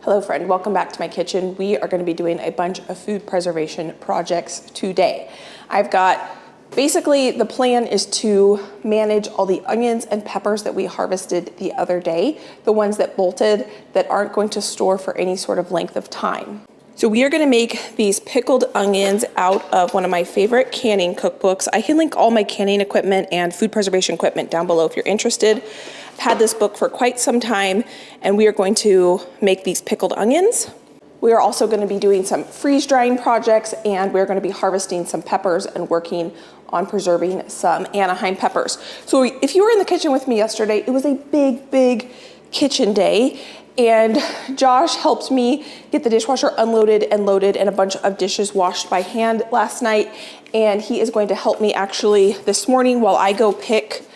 Hello friend, welcome back to my kitchen. We are going to be doing a bunch of food preservation projects today. Basically the plan is to manage all the onions and peppers that we harvested the other day, the ones that bolted that aren't going to store for any sort of length of time. So we are going to make these pickled onions out of one of my favorite canning cookbooks. I can link all my canning equipment and food preservation equipment down below if you're interested. I've had this book for quite some time, and we are going to make these pickled onions. We are also going to be doing some freeze drying projects, and we're going to be harvesting some peppers and working on preserving some Anaheim peppers. So if you were in the kitchen with me yesterday, it was a big kitchen day. And Josh helped me get the dishwasher unloaded and loaded and a bunch of dishes washed by hand last night. And he is going to help me actually this morning while I go pick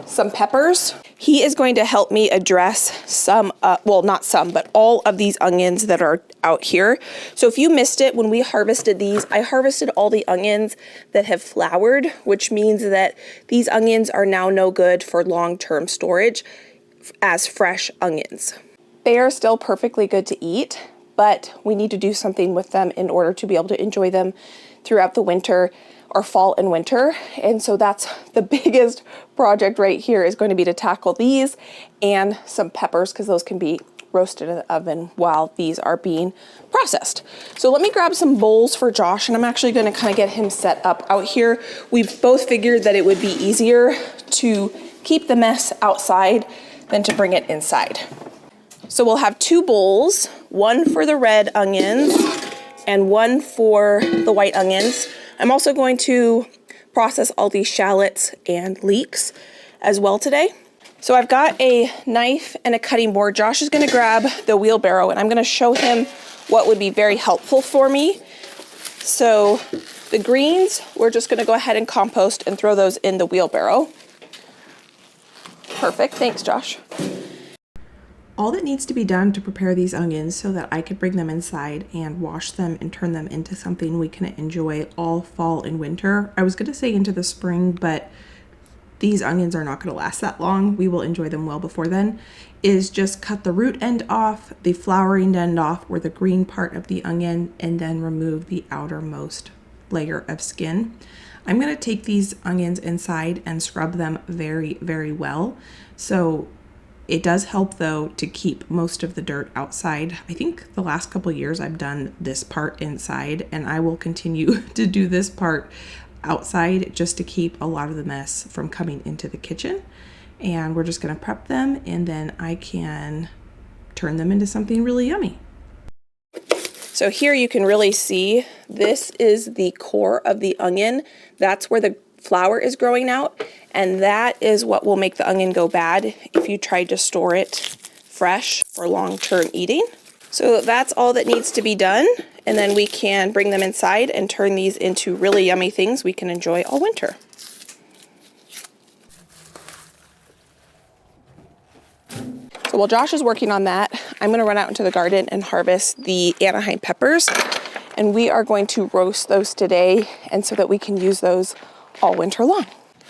some peppers. He is going to help me address some, well, not some, but all of these onions that are out here. So if you missed it, when we harvested these, I harvested all the onions that have flowered, which means that these onions are now no good for long-term storage as fresh onions. They are still perfectly good to eat, but we need to do something with them in order to be able to enjoy them throughout the winter or fall and winter. And so that's the biggest project right here, is going to be to tackle these and some peppers, because those can be roasted in the oven while these are being processed. So let me grab some bowls for Josh, and I'm actually going to kind of get him set up out here. We've both figured that it would be easier to keep the mess outside than to bring it inside. So we'll have two bowls, one for the red onions and one for the white onions. I'm also going to process all these shallots and leeks as well today. So I've got a knife and a cutting board. Josh is going to grab the wheelbarrow, and I'm going to show him what would be very helpful for me. So the greens, we're just going to go ahead and compost and throw those in the wheelbarrow. Perfect. Thanks, Josh. All that needs to be done to prepare these onions so that I could bring them inside and wash them and turn them into something we can enjoy all fall and winter. I was going to say into the spring, but these onions are not going to last that long. We will enjoy them well before then. Is just cut the root end off, the flowering end off, or the green part of the onion, and then remove the outermost layer of skin. I'm going to take these onions inside and scrub them very well. So it does help, though, to keep most of the dirt outside. I think the last couple of years I've done this part inside, and I will continue to do this part outside just to keep a lot of the mess from coming into the kitchen. And we're just going to prep them, and then I can turn them into something really yummy. So here you can really see this is the core of the onion. That's where the flower is growing out, and that is what will make the onion go bad if you try to store it fresh for long-term eating. So that's all that needs to be done, and then we can bring them inside and turn these into really yummy things we can enjoy all winter. So while Josh is working on that, I'm going to run out into the garden and harvest the Anaheim peppers, and we are going to roast those today, and so that we can use those all winter long.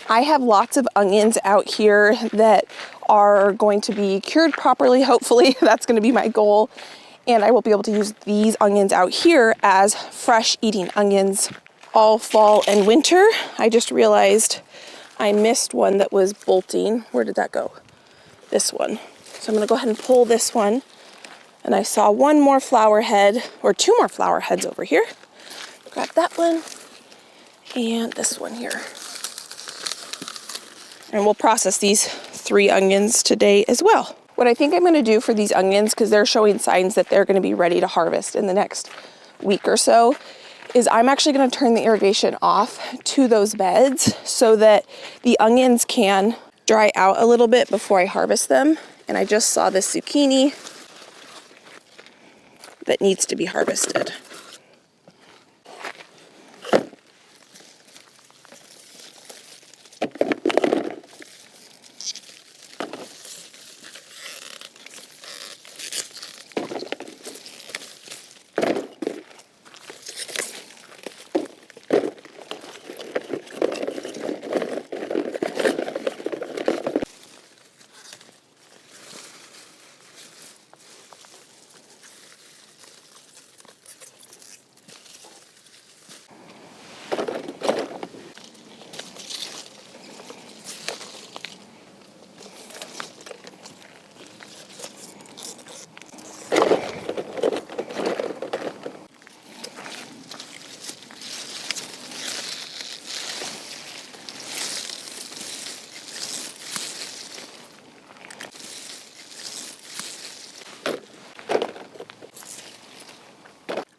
I have lots of onions out here that are going to be cured properly, hopefully. That's going to be my goal. And I will be able to use these onions out here as fresh eating onions all fall and winter. I just realized I missed one that was bolting. Where did that go? This one. So I'm going to go ahead and pull this one. And I saw one more flower head, or two more flower heads over here. Grab that one. And this one here. And we'll process these 3 onions today as well. What I think I'm going to do for these onions, because they're showing signs that they're going to be ready to harvest in the next week or so, is I'm actually going to turn the irrigation off to those beds so that the onions can dry out a little bit before I harvest them. And I just saw this zucchini that needs to be harvested.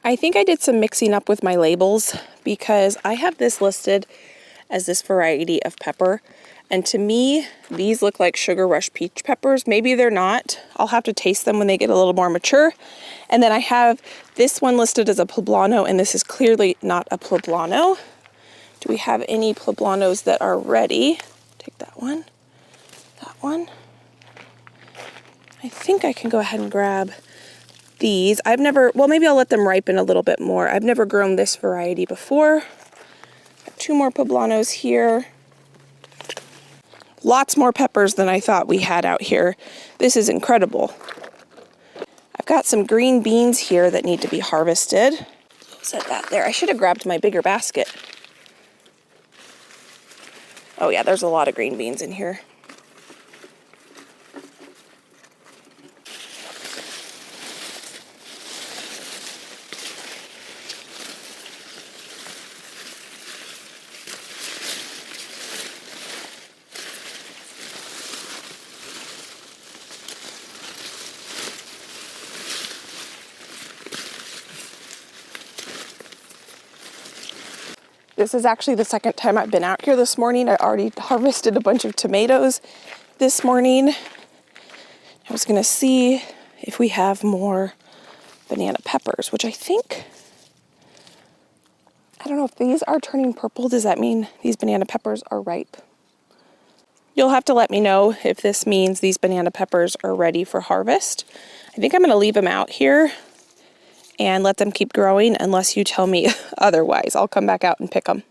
I think I did some mixing up with my labels because I have this listed as this variety of pepper. And to me, these look like Sugar Rush peach peppers. Maybe they're not. I'll have to taste them when they get a little more mature. And then I have this one listed as a poblano, and this is clearly not a poblano. Do we have any poblanos that are ready? Take that one. That one. I think I can go ahead and grab these. I've never, well, maybe I'll let them ripen a little bit more. I've never grown this variety before. Got 2 more poblanos here. Lots more peppers than I thought we had out here. This is incredible. I've got some green beans here that need to be harvested. Set that there. I should have grabbed my bigger basket. Oh yeah, there's a lot of green beans in here. This is actually the second time I've been out here this morning. I already harvested a bunch of tomatoes this morning. I was gonna see if we have more banana peppers, which I think, I don't know if these are turning purple. Does that mean these banana peppers are ripe? You'll have to let me know if this means these banana peppers are ready for harvest. I think I'm gonna leave them out here and let them keep growing unless you tell me otherwise. I'll come back out and pick them.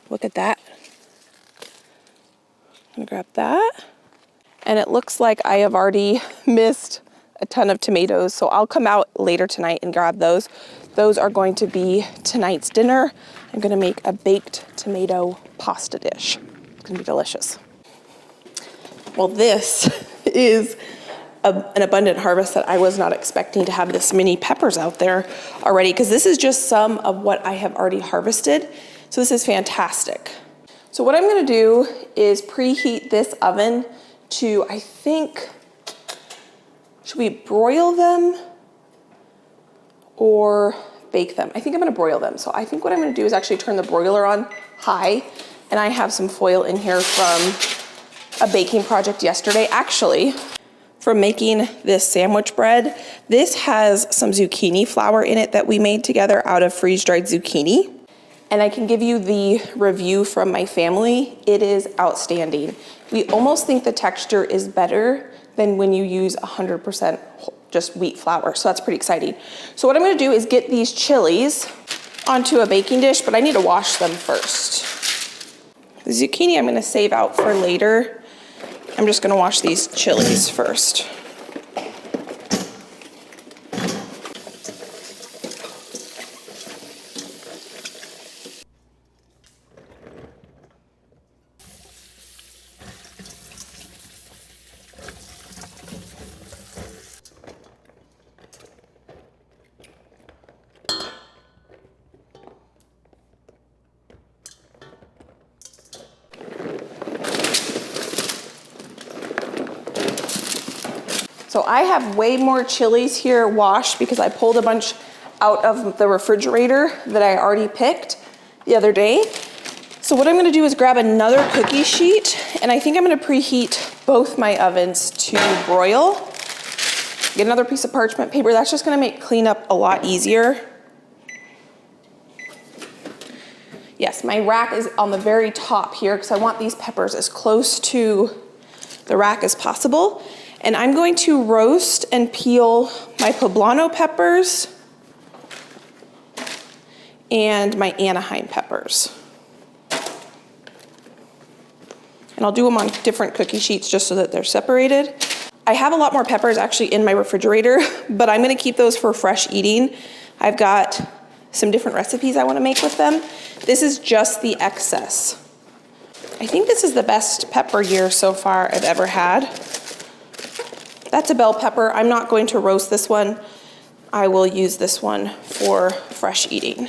Look at that. I'm gonna grab that. And it looks like I have already missed a ton of tomatoes, so I'll come out later tonight and grab those. Those are going to be tonight's dinner. I'm gonna make a baked tomato pasta dish. It's gonna be delicious. Well, this is an abundant harvest that I was not expecting to have this many peppers out there already, because this is just some of what I have already harvested. So this is fantastic. So what I'm gonna do is preheat this oven to, I think, should we broil them or bake them? I think I'm gonna broil them. So I think what I'm gonna do is actually turn the broiler on high, and I have some foil in here from a baking project yesterday. Actually, from making this sandwich bread, this has some zucchini flour in it that we made together out of freeze-dried zucchini. And I can give you the review from my family. It is outstanding. We almost think the texture is better than when you use 100% just wheat flour. So that's pretty exciting. So what I'm gonna do is get these chilies onto a baking dish, but I need to wash them first. The zucchini I'm gonna save out for later. I'm just gonna wash these chilies first. So I have way more chilies here washed because I pulled a bunch out of the refrigerator that I already picked the other day. So what I'm gonna do is grab another cookie sheet, and I think I'm gonna preheat both my ovens to broil. Get another piece of parchment paper. That's just gonna make cleanup a lot easier. Yes, my rack is on the very top here because I want these peppers as close to the rack as possible. And I'm going to roast and peel my poblano peppers and my Anaheim peppers. And I'll do them on different cookie sheets just so that they're separated. I have a lot more peppers actually in my refrigerator, but I'm gonna keep those for fresh eating. I've got some different recipes I wanna make with them. This is just the excess. I think this is the best pepper year so far I've ever had. That's a bell pepper. I'm not going to roast this one. I will use this one for fresh eating.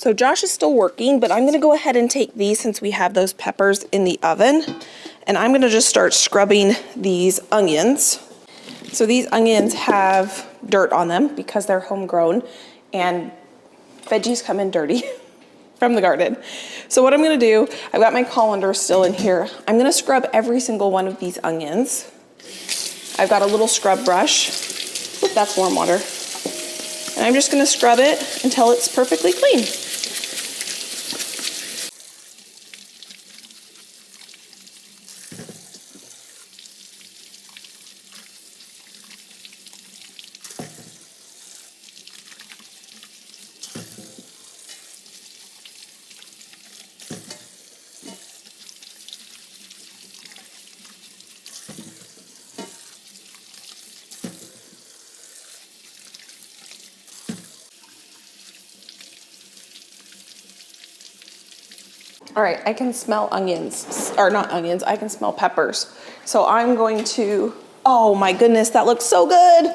So Josh is still working, but I'm gonna go ahead and take these since we have those peppers in the oven. And I'm gonna just start scrubbing these onions. So these onions have dirt on them because they're homegrown, and veggies come in dirty from the garden. So what I'm gonna do, I've got my colander still in here. I'm gonna scrub every single one of these onions. I've got a little scrub brush. Oop, that's warm water. And I'm just gonna scrub it until it's perfectly clean. All right, I can smell onions, or not onions, I can smell peppers. So I'm going to, oh my goodness, that looks so good.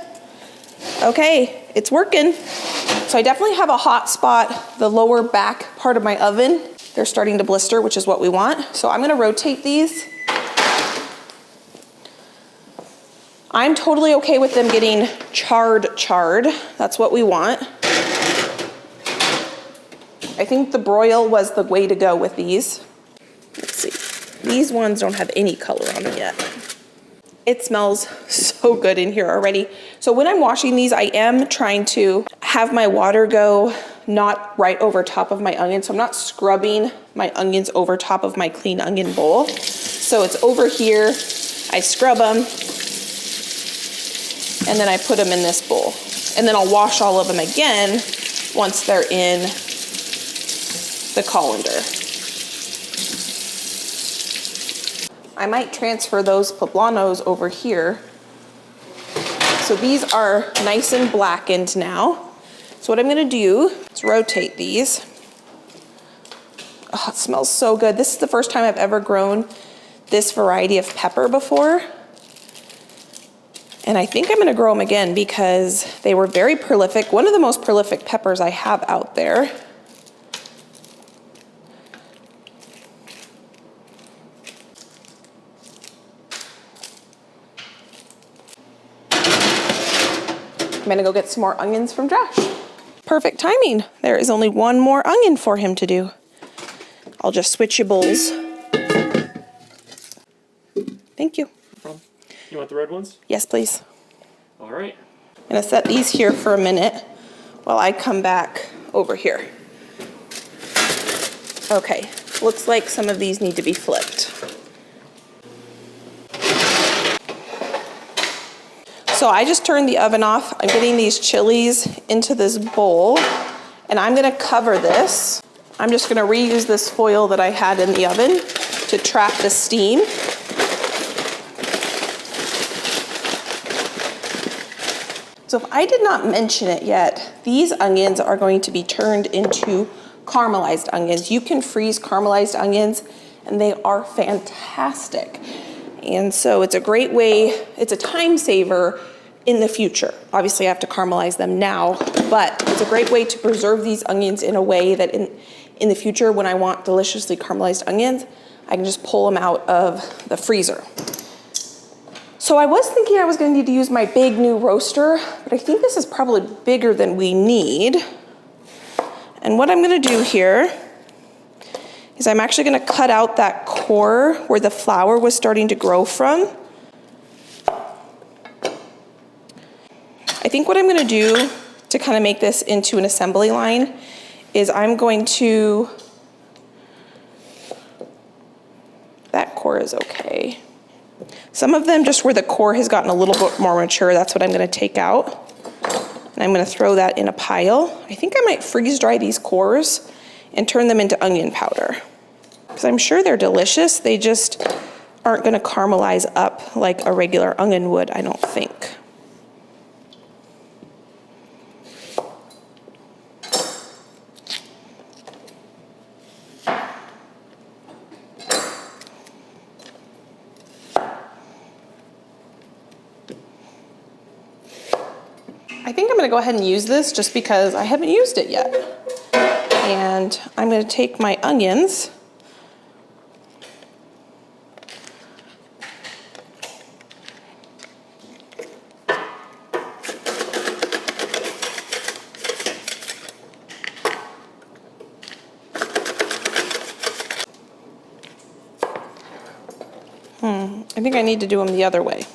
Okay, it's working. So I definitely have a hot spot, the lower back part of my oven. They're starting to blister, which is what we want. So I'm gonna rotate these. I'm totally okay with them getting charred. That's what we want. I think the broil was the way to go with these. Let's see. These ones don't have any color on them yet. It smells so good in here already. So when I'm washing these, I am trying to have my water go not right over top of my onion. So I'm not scrubbing my onions over top of my clean onion bowl. So it's over here, I scrub them, and then I put them in this bowl. And then I'll wash all of them again once they're in the colander. I might transfer those poblanos over here. So these are nice and blackened now. So what I'm gonna do is rotate these. Oh, it smells so good. This is the first time I've ever grown this variety of pepper before. And I think I'm gonna grow them again because they were very prolific. One of the most prolific peppers I have out there. I'm gonna go get some more onions from Josh. Perfect timing. There is only one more onion for him to do. I'll just switch you bowls. Thank you. No problem. You want the red ones? Yes, please. All right. I'm gonna set these here for a minute while I come back over here. Okay, looks like some of these need to be flipped. So I just turned the oven off. I'm getting these chilies into this bowl, and I'm gonna cover this. I'm just gonna reuse this foil that I had in the oven to trap the steam. So if I did not mention it yet, these onions are going to be turned into caramelized onions. You can freeze caramelized onions, and they are fantastic. And so it's a great way, it's a time saver in the future. Obviously I have to caramelize them now, but it's a great way to preserve these onions in a way that in the future when I want deliciously caramelized onions, I can just pull them out of the freezer. So I was thinking I was gonna need to use my big new roaster, but I think this is probably bigger than we need. And what I'm gonna do here is I'm actually gonna cut out that core where the flour was starting to grow from. I think what I'm gonna do to kind of make this into an assembly line is I'm going to, that core is okay. Some of them just where the core has gotten a little bit more mature, that's what I'm gonna take out. And I'm gonna throw that in a pile. I think I might freeze dry these cores and turn them into onion powder. Because I'm sure they're delicious, they just aren't gonna caramelize up like a regular onion would, I don't think. I think I'm gonna go ahead and use this just because I haven't used it yet. And I'm going to take my onions. I think I need to do them the other way.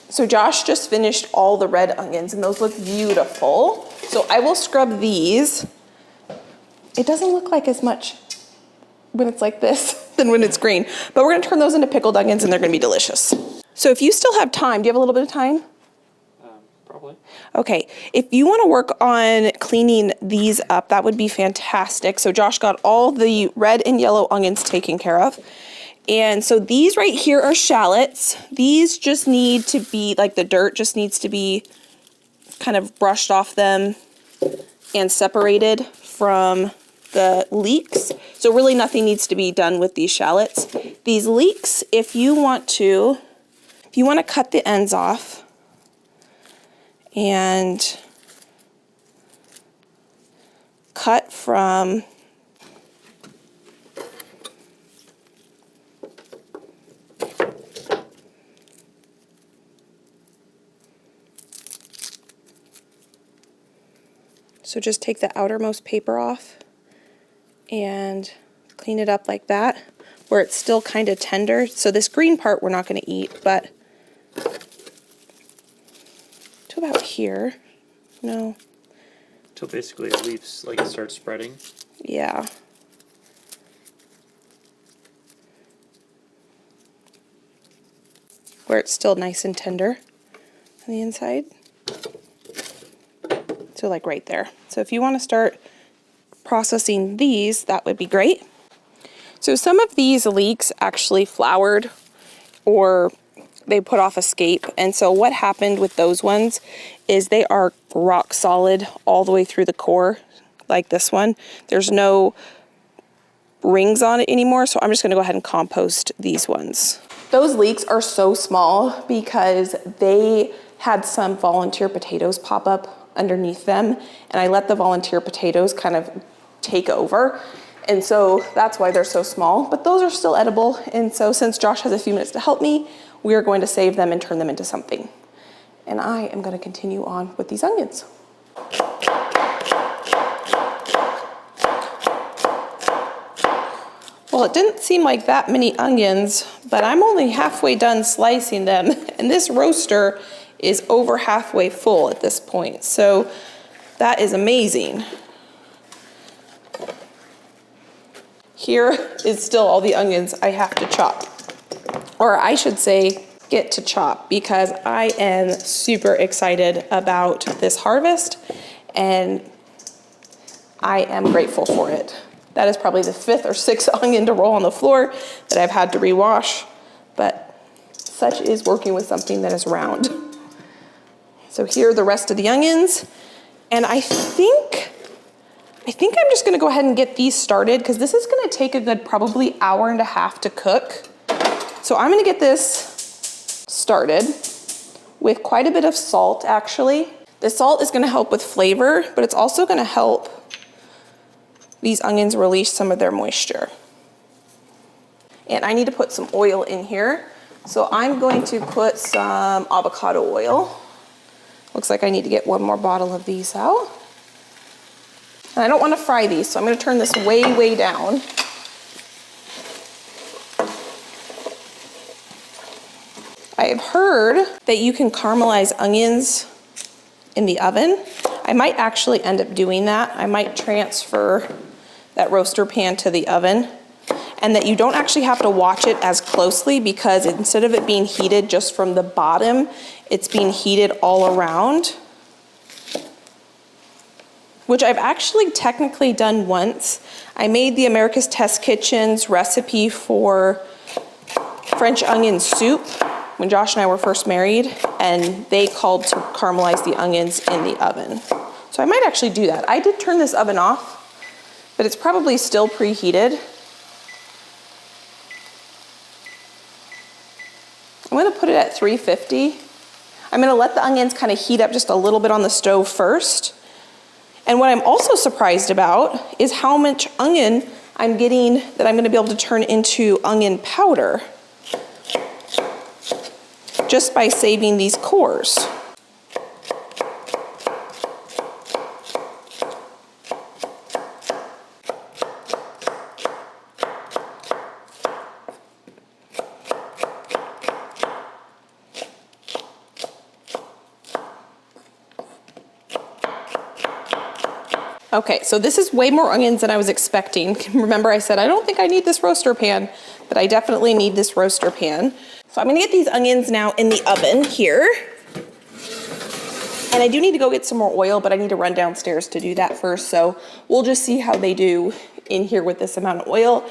So Josh just finished all the red onions and those look beautiful. So I will scrub these. It doesn't look like as much when it's like this than when it's green, but we're gonna turn those into pickled onions and they're gonna be delicious. So if you still have time, do you have a little bit of time? Probably. Okay, if you wanna work on cleaning these up, that would be fantastic. So Josh got all the red and yellow onions taken care of. And so these right here are shallots. These just need to be, like the dirt just needs to be kind of brushed off them and separated from the leeks. So really nothing needs to be done with these shallots. These leeks, if you want to cut the ends off and cut from so just take the outermost paper off and clean it up like that, where it's still kind of tender. So this green part we're not going to eat, but to about here. No. Till basically it leaves, like it starts spreading. Yeah. Where it's still nice and tender on the inside. So like right there. So if you want to start processing these, that would be great. So some of these leeks actually flowered or they put off a scape. And so what happened with those ones is they are rock solid all the way through the core, like this one. There's no rings on it anymore. So I'm just going to go ahead and compost these ones. Those leeks are so small because they had some volunteer potatoes pop up underneath them, and I let the volunteer potatoes kind of take over, and so that's why they're so small, but those are still edible. And so since Josh has a few minutes to help me, we are going to save them and turn them into something. And I am going to continue on with these onions. Well, it didn't seem like that many onions, but I'm only halfway done slicing them, and this roaster is over halfway full at this point. So that is amazing. Here is still all the onions I have to chop. Or I should say, get to chop, because I am super excited about this harvest and I am grateful for it. That is probably the 5th or 6th onion to roll on the floor that I've had to rewash, but such is working with something that is round. So here are the rest of the onions, and I think I'm just gonna go ahead and get these started because this is gonna take a good probably hour and a half to cook. So I'm gonna get this started with quite a bit of salt actually. The salt is gonna help with flavor, but it's also gonna help these onions release some of their moisture. And I need to put some oil in here. So I'm going to put some avocado oil. Looks like I need to get one more bottle of these out. And I don't want to fry these, so I'm going to turn this way, way down. I have heard that you can caramelize onions in the oven. I might actually end up doing that. I might transfer that roaster pan to the oven, and that you don't actually have to watch it as closely, because instead of it being heated just from the bottom, it's being heated all around, which I've actually technically done once. I made the America's Test Kitchen's recipe for French onion soup when Josh and I were first married, and they called to caramelize the onions in the oven. So I might actually do that. I did turn this oven off, but it's probably still preheated. I'm gonna put it at 350. I'm gonna let the onions kind of heat up just a little bit on the stove first. And what I'm also surprised about is how much onion I'm getting that I'm gonna be able to turn into onion powder just by saving these cores. Okay, so this is way more onions than I was expecting. Remember I said I don't think I need this roaster pan, but I definitely need this roaster pan. So I'm gonna get these onions now in the oven here. And I do need to go get some more oil, but I need to run downstairs to do that first. So we'll just see how they do in here with this amount of oil.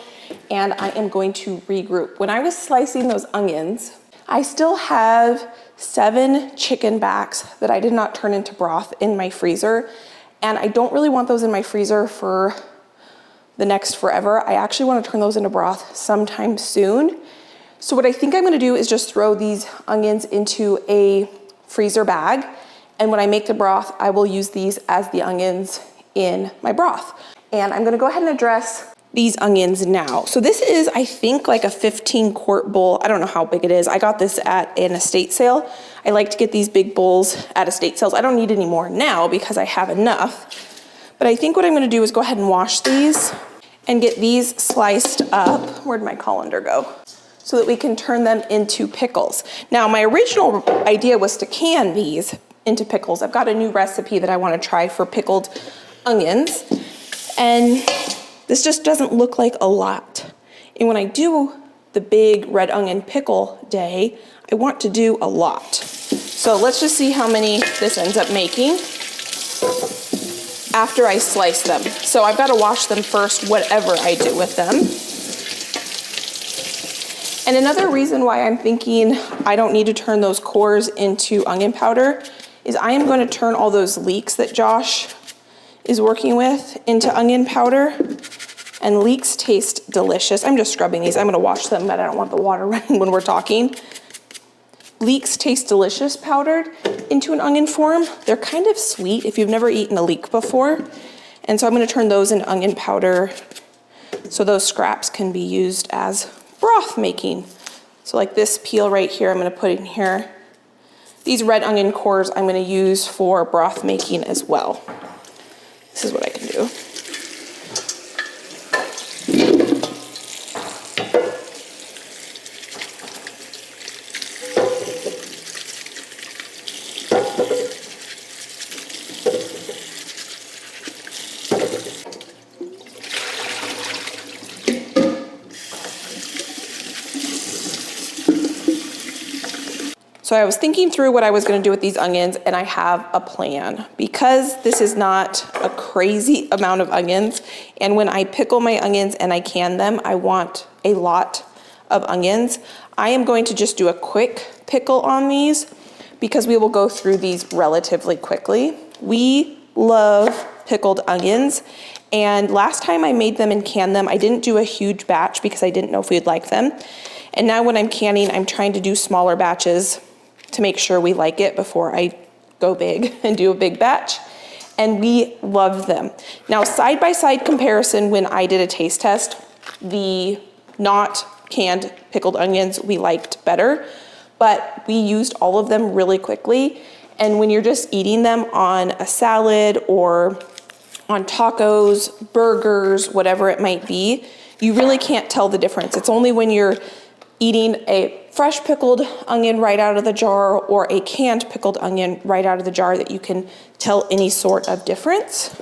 And I am going to regroup. When I was slicing those onions, I still have 7 chicken backs that I did not turn into broth in my freezer. And I don't really want those in my freezer for the next forever. I actually want to turn those into broth sometime soon. So what I think I'm gonna do is just throw these onions into a freezer bag. And when I make the broth, I will use these as the onions in my broth. And I'm gonna go ahead and address these onions now. So this is, I think, like a 15-quart bowl. I don't know how big it is. I got this at an estate sale. I like to get these big bowls at estate sales. I don't need any more now because I have enough. But I think what I'm gonna do is go ahead and wash these and get these sliced up. Where'd my colander go? So that we can turn them into pickles. Now, my original idea was to can these into pickles. I've got a new recipe that I wanna try for pickled onions. And this just doesn't look like a lot. And when I do the big red onion pickle day, I want to do a lot. So let's just see how many this ends up making after I slice them. So I've got to wash them first, whatever I do with them. And another reason why I'm thinking I don't need to turn those cores into onion powder is I am going to turn all those leeks that Josh is working with into onion powder. And leeks taste delicious. I'm just scrubbing these. I'm gonna wash them, but I don't want the water running when we're talking. Leeks taste delicious powdered into an onion form. They're kind of sweet if you've never eaten a leek before. And so I'm gonna turn those into onion powder so those scraps can be used as broth making. So like this peel right here, I'm gonna put in here. These red onion cores I'm gonna use for broth making as well. This is what I can do. So I was thinking through what I was gonna do with these onions, and I have a plan. Because this is not a crazy amount of onions, and when I pickle my onions and I can them, I want a lot of onions. I am going to just do a quick pickle on these because we will go through these relatively quickly. We love pickled onions, and last time I made them and canned them, I didn't do a huge batch because I didn't know if we'd like them. And now when I'm canning, I'm trying to do smaller batches to make sure we like it before I go big and do a big batch. And we love them. Now, side-by-side comparison, when I did a taste test, the not canned pickled onions we liked better, but we used all of them really quickly. And when you're just eating them on a salad or on tacos, burgers, whatever it might be, you really can't tell the difference. It's only when you're eating a fresh pickled onion right out of the jar or a canned pickled onion right out of the jar that you can tell any sort of difference.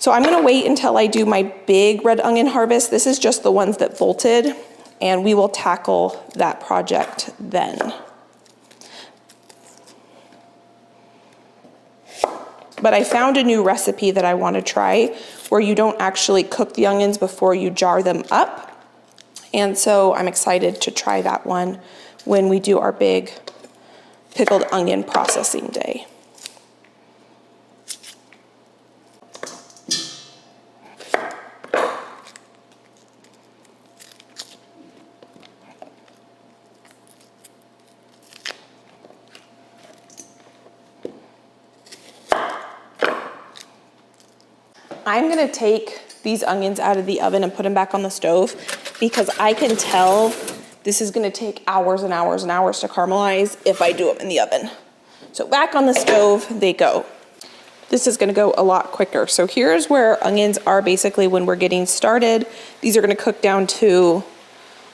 So I'm gonna wait until I do my big red onion harvest. This is just the ones that bolted, and we will tackle that project then. But I found a new recipe that I want to try where you don't actually cook the onions before you jar them up. And so I'm excited to try that one when we do our big pickled onion processing day. I'm gonna take these onions out of the oven and put them back on the stove because I can tell this is gonna take hours and hours and hours to caramelize if I do them in the oven. So back on the stove they go. This is gonna go a lot quicker. So here's where onions are basically when we're getting started. These are gonna cook down to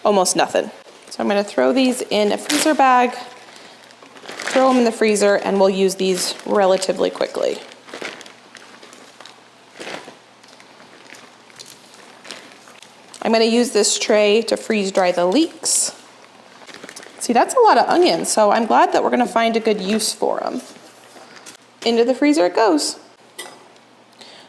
almost nothing. So I'm gonna throw these in a freezer bag, throw them in the freezer, and we'll use these relatively quickly. I'm gonna use this tray to freeze dry the leeks. See, that's a lot of onions, so I'm glad that we're gonna find a good use for them. Into the freezer it goes.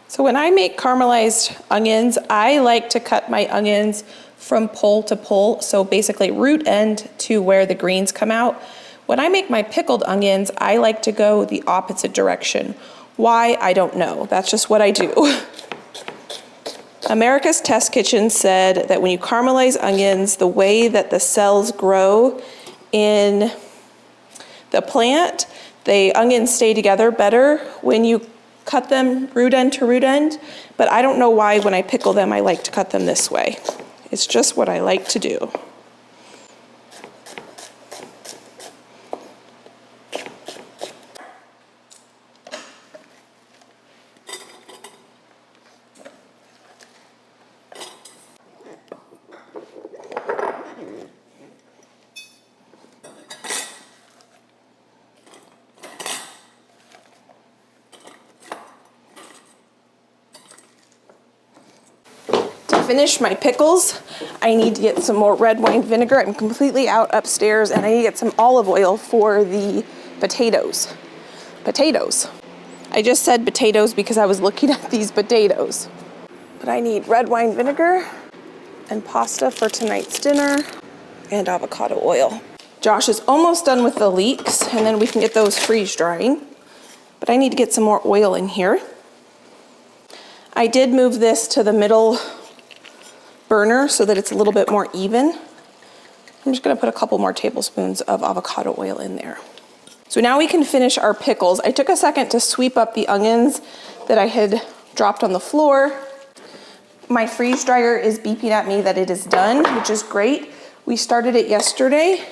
So when I make caramelized onions, I like to cut my onions from pole to pole, so basically root end to where the greens come out. When I make my pickled onions, I like to go the opposite direction. Why, I don't know. That's just what I do. America's Test Kitchen said that when you caramelize onions, the way that the cells grow in the plant, the onions stay together better when you cut them root end to root end. But I don't know why when I pickle them, I like to cut them this way. It's just what I like to do. Finish my pickles, I need to get some more red wine vinegar. I'm completely out upstairs and I need to get some olive oil for the potatoes. Potatoes. I just said potatoes because I was looking at these potatoes. But I need red wine vinegar and pasta for tonight's dinner and avocado oil. Josh is almost done with the leeks and then we can get those freeze drying. But I need to get some more oil in here. I did move this to the middle burner so that it's a little bit more even. I'm just gonna put a couple more tablespoons of avocado oil in there. So now we can finish our pickles. I took a second to sweep up the onions that I had dropped on the floor. My freeze dryer is beeping at me that it is done, which is great. We started it yesterday,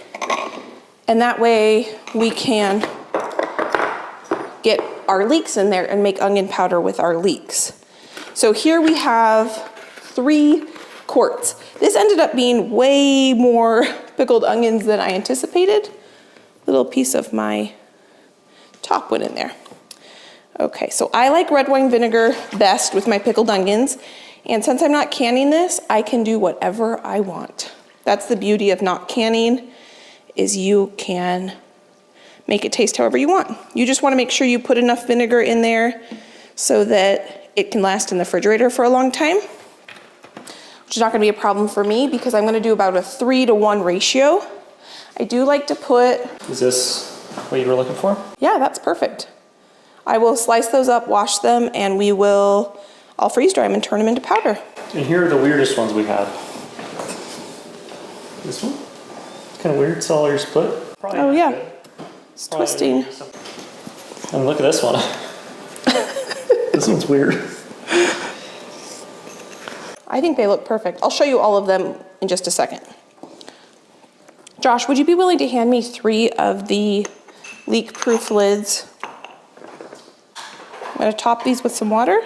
and that way we can get our leeks in there and make onion powder with our leeks. So here we have 3 quarts. This ended up being way more pickled onions than I anticipated. Little piece of my top went in there. Okay, so I like red wine vinegar best with my pickled onions. And since I'm not canning this, I can do whatever I want. That's the beauty of not canning, is you can make it taste however you want. You just want to make sure you put enough vinegar in there so that it can last in the refrigerator for a long time. Which is not gonna be a problem for me because I'm gonna do about a 3-to-1 ratio. I do like to put... Is this what you were looking for? Yeah, that's perfect. I will slice those up, wash them, and I'll freeze dry them and turn them into powder. And here are the weirdest ones we have. This one? It's kind of weird, it's all your split. Probably oh yeah, good. It's twisting. And look at this one. This one's weird. I think they look perfect. I'll show you all of them in just a second. Josh, would you be willing to hand me 3 of the leak-proof lids? I'm gonna top these with some water.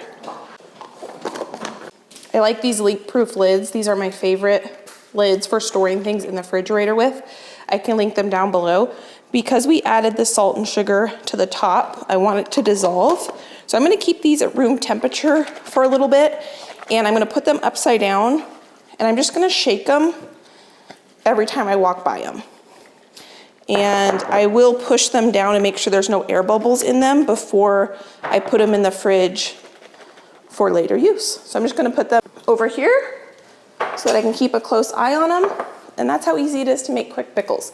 I like these leak-proof lids. These are my favorite lids for storing things in the refrigerator with. I can link them down below. Because we added the salt and sugar to the top, I want it to dissolve. So I'm gonna keep these at room temperature for a little bit, and I'm gonna put them upside down, and I'm just gonna shake them every time I walk by them. And I will push them down and make sure there's no air bubbles in them before I put them in the fridge for later use. So I'm just gonna put them over here so that I can keep a close eye on them. And that's how easy it is to make quick pickles.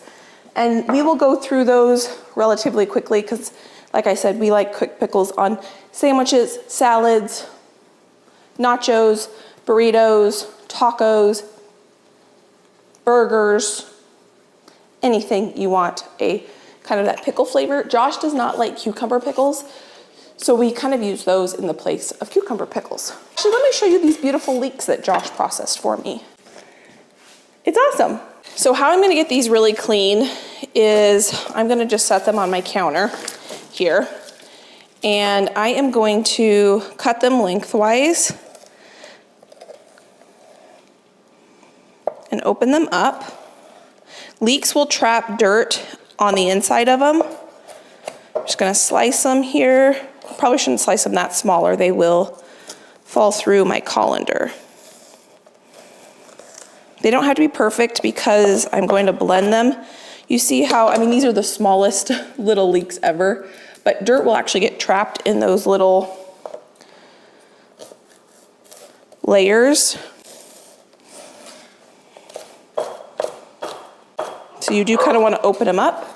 And we will go through those relatively quickly because, like I said, we like quick pickles on sandwiches, salads, nachos, burritos, tacos, burgers, anything you want a kind of that pickle flavor. Josh does not like cucumber pickles, so we kind of use those in the place of cucumber pickles. Actually, let me show you these beautiful leeks that Josh processed for me. It's awesome. So how I'm gonna get these really clean is I'm gonna just set them on my counter here, and I am going to cut them lengthwise and open them up. Leeks will trap dirt on the inside of them. I'm just gonna slice them here. Probably shouldn't slice them that small or they will fall through my colander. They don't have to be perfect because I'm going to blend them. You see how, I mean, these are the smallest little leeks ever, but dirt will actually get trapped in those little layers. So you do kind of want to open them up.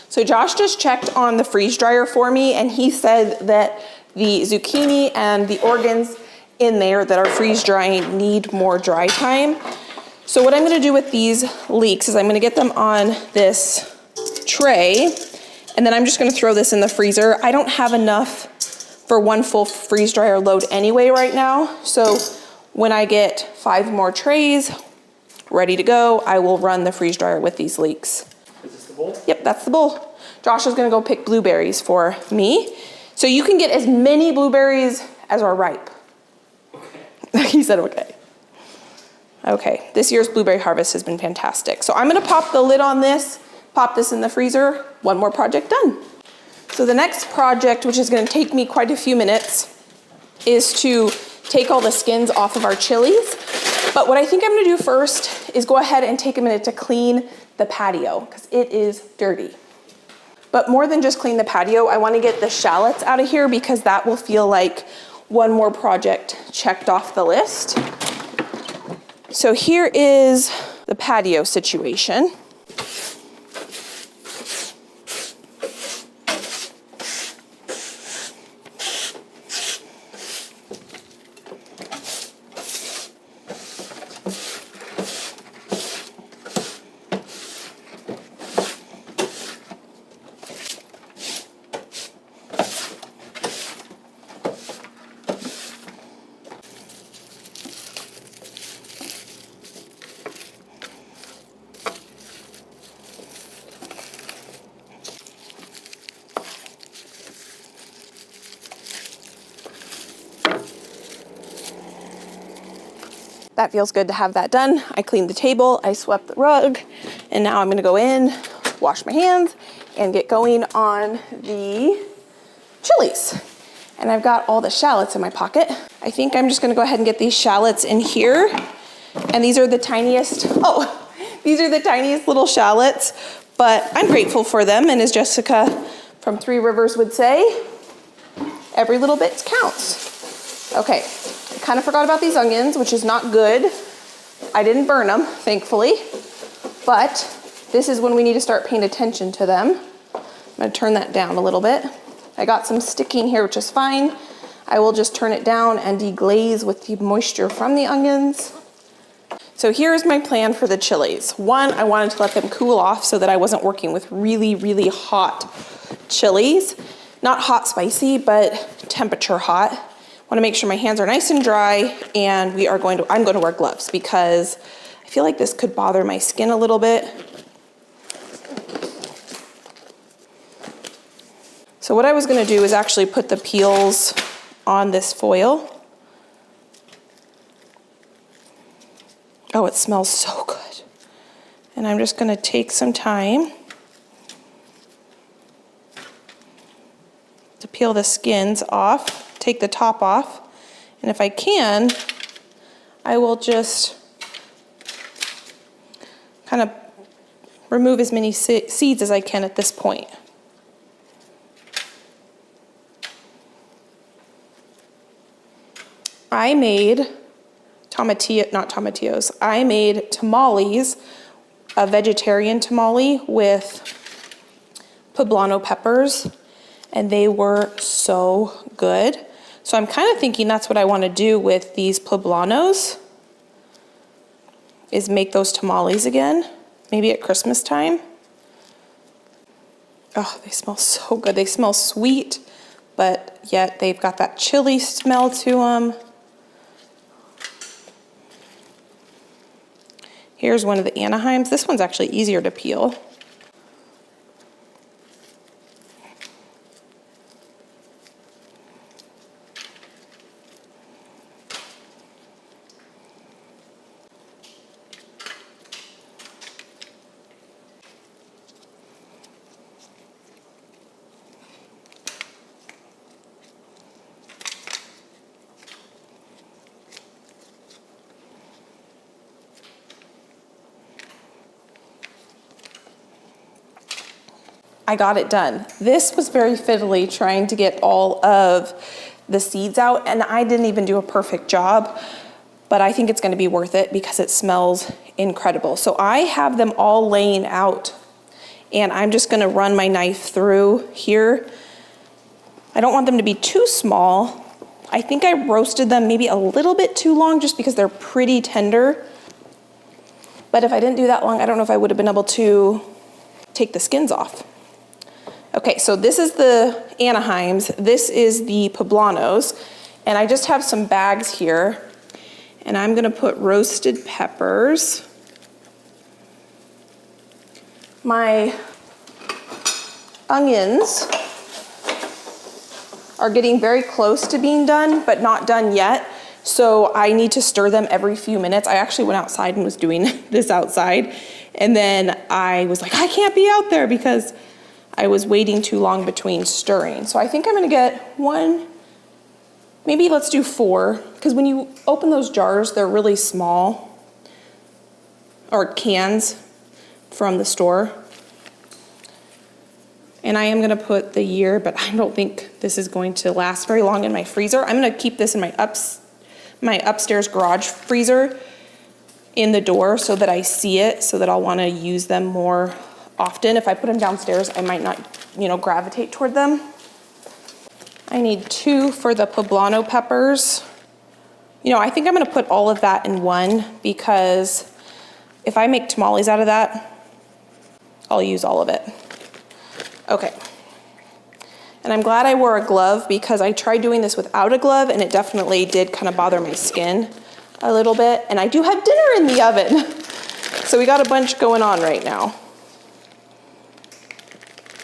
So Josh just checked on the freeze dryer for me, and he said that the zucchini and the organs in there that are freeze drying need more dry time. So what I'm gonna do with these leeks is I'm gonna get them on this tray, and then I'm just gonna throw this in the freezer. I don't have enough for one full freeze dryer load anyway right now. So when I get 5 more trays ready to go, I will run the freeze dryer with these leeks. Is this the bowl? Yep, that's the bowl. Josh is gonna go pick blueberries for me. So you can get as many blueberries as are ripe. Okay. He said okay. Okay, this year's blueberry harvest has been fantastic. So I'm gonna pop the lid on this, pop this in the freezer, one more project done. So the next project, which is gonna take me quite a few minutes, is to take all the skins off of our chilies. But what I think I'm gonna do first is go ahead and take a minute to clean the patio, because it is dirty. But more than just clean the patio, I wanna get the shallots out of here because that will feel like one more project checked off the list. So here is the patio situation. That feels good to have that done. I cleaned the table, I swept the rug, and now I'm gonna go in, wash my hands, and get going on the chilies. And I've got all the shallots in my pocket. I think I'm just gonna go ahead and get these shallots in here. And these are the tiniest, oh, These are the tiniest little shallots, but I'm grateful for them. And as Jessica from Three Rivers would say, every little bit counts. Okay, I kind of forgot about these onions, which is not good. I didn't burn them, thankfully, but this is when we need to start paying attention to them. I'm gonna turn that down a little bit. I got some sticking here, which is fine. I will just turn it down and deglaze with the moisture from the onions. So here's my plan for the chilies. One, I wanted to let them cool off so that I wasn't working with really, really hot chilies. Not hot spicy, but temperature hot. Want to make sure my hands are nice and dry, and I'm going to wear gloves because I feel like this could bother my skin a little bit. So what I was going to do is actually put the peels on this foil. Oh, it smells so good. And I'm just going to take some time to peel the skins off, take the top off, and if I can, I will just kind of remove as many seeds as I can at this point. I made I made tamales, a vegetarian tamale with poblano peppers, and they were so good. So I'm kind of thinking that's what I want to do with these poblanos, is make those tamales again, maybe at Christmas time. Oh, they smell so good. They smell sweet, but yet they've got that chili smell to them. Here's one of the Anaheims. This one's actually easier to peel. I got it done. This was very fiddly trying to get all of the seeds out, and I didn't even do a perfect job, but I think it's gonna be worth it because it smells incredible. So I have them all laying out, and I'm just gonna run my knife through here. I don't want them to be too small. I think I roasted them maybe a little bit too long just because they're pretty tender. But if I didn't do that long, I don't know if I would have been able to take the skins off. Okay, so this is the Anaheims, this is the poblanos, and I just have some bags here, and I'm gonna put roasted peppers. My onions are getting very close to being done, but not done yet, so I need to stir them every few minutes. I actually went outside and was doing this outside, and then I was like, I can't be out there because I was waiting too long between stirring. So I think I'm gonna get one, maybe let's do 4, because when you open those jars, they're really small, or cans from the store. And I am gonna put the year, but I don't think this is going to last very long in my freezer. I'm gonna keep this in my upstairs garage freezer in the door so that I see it, so that I'll wanna use them more often. If I put them downstairs, I might not, gravitate toward them. I need 2 for the poblano peppers. I think I'm gonna put all of that in one because if I make tamales out of that, I'll use all of it. Okay. And I'm glad I wore a glove because I tried doing this without a glove and it definitely did kind of bother my skin a little bit. And I do have dinner in the oven. So we got a bunch going on right now.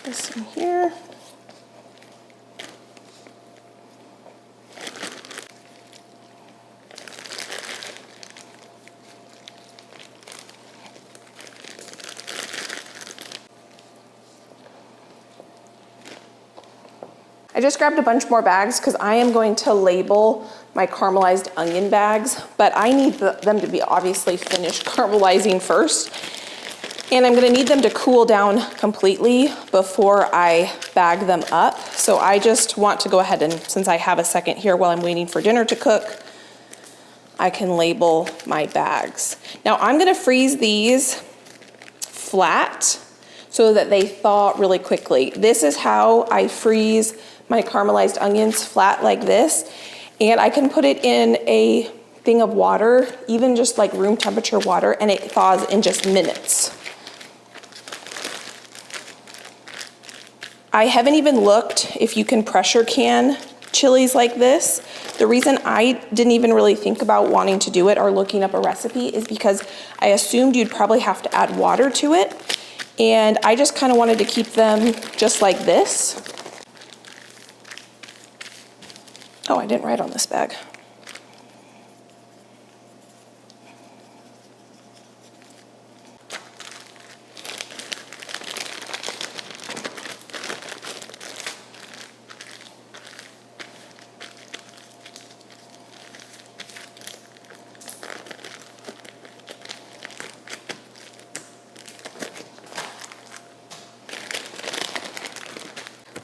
This in here. I just grabbed a bunch more bags because I am going to label my caramelized onion bags, but I need them to be obviously finished caramelizing first. And I'm gonna need them to cool down completely before I bag them up. So I just want to go ahead and, since I have a second here while I'm waiting for dinner to cook, I can label my bags. Now I'm gonna freeze these flat so that they thaw really quickly. This is how I freeze my caramelized onions, flat like this. And I can put it in a thing of water, even just like room temperature water, and it thaws in just minutes. I haven't even looked if you can pressure can chilies like this. The reason I didn't even really think about wanting to do it or looking up a recipe is because I assumed you'd probably have to add water to it. And I just kind of wanted to keep them just like this. Oh, I didn't write on this bag.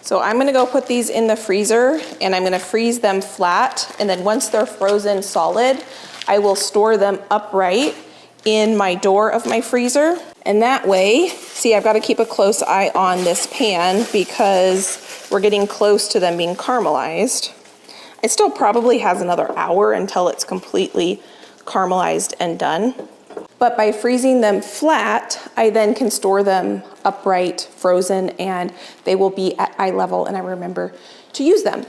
So I'm gonna go put these in the freezer and I'm gonna freeze them flat. And then once they're frozen solid, I will store them upright in my door of my freezer. And that way, see, I've gotta keep a close eye on this pan because we're getting close to them being caramelized. It still probably has another hour until it's completely caramelized and done. But by freezing them flat, I then can store them upright, frozen, and they will be at eye level and I remember to use them.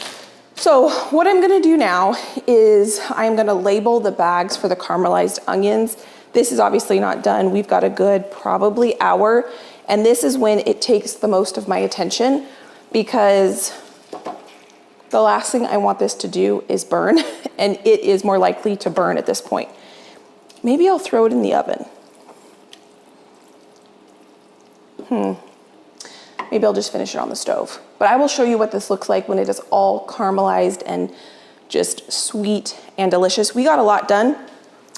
So what I'm gonna do now is I'm gonna label the bags for the caramelized onions. This is obviously not done. We've got a good probably hour, and this is when it takes the most of my attention because the last thing I want this to do is burn, and it is more likely to burn at this point. Maybe I'll throw it in the oven. Maybe I'll just finish it on the stove. But I will show you what this looks like when it is all caramelized and just sweet and delicious. We got a lot done.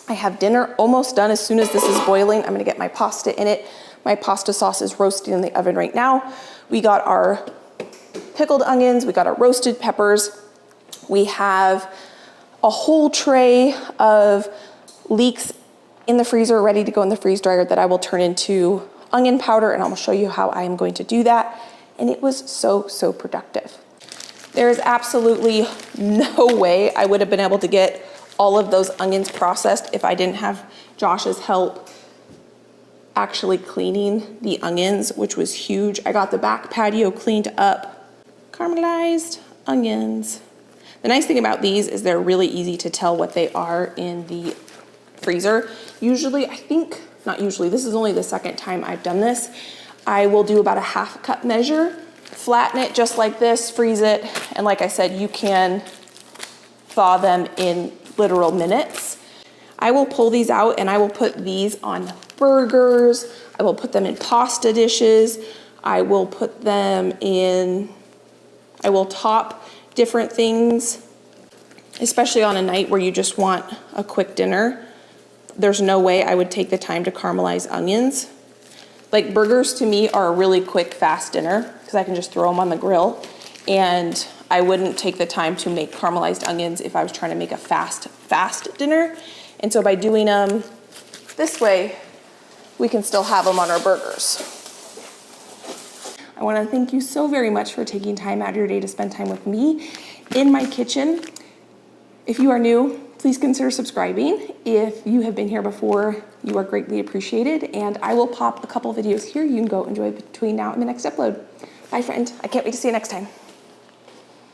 I have dinner almost done as soon as this is boiling. I'm gonna get my pasta in it. My pasta sauce is roasting in the oven right now. We got our pickled onions, we got our roasted peppers. We have a whole tray of leeks in the freezer ready to go in the freeze dryer that I will turn into onion powder, and I'll show you how I am going to do that. And it was so, so productive. There is absolutely no way I would have been able to get all of those onions processed if I didn't have Josh's help actually cleaning the onions, which was huge. I got the back patio cleaned up. Caramelized onions. The nice thing about these is they're really easy to tell what they are in the freezer. Usually, not usually, this is only the second time I've done this. I will do about a half cup measure, flatten it just like this, freeze it, and like I said, you can thaw them in literal minutes. I will pull these out and I will put these on burgers. I will put them in pasta dishes. I will put them in, I will top different things, especially on a night where you just want a quick dinner. There's no way I would take the time to caramelize onions. Like burgers to me are a really quick, fast dinner because I can just throw them on the grill, and I wouldn't take the time to make caramelized onions if I was trying to make a fast dinner. And so by doing them this way, we can still have them on our burgers. I want to thank you so very much for taking time out of your day to spend time with me in my kitchen. If you are new, please consider subscribing. If you have been here before, you are greatly appreciated, and I will pop a couple videos here you can go enjoy between now and the next upload. Bye, friend. I can't wait to see you next time.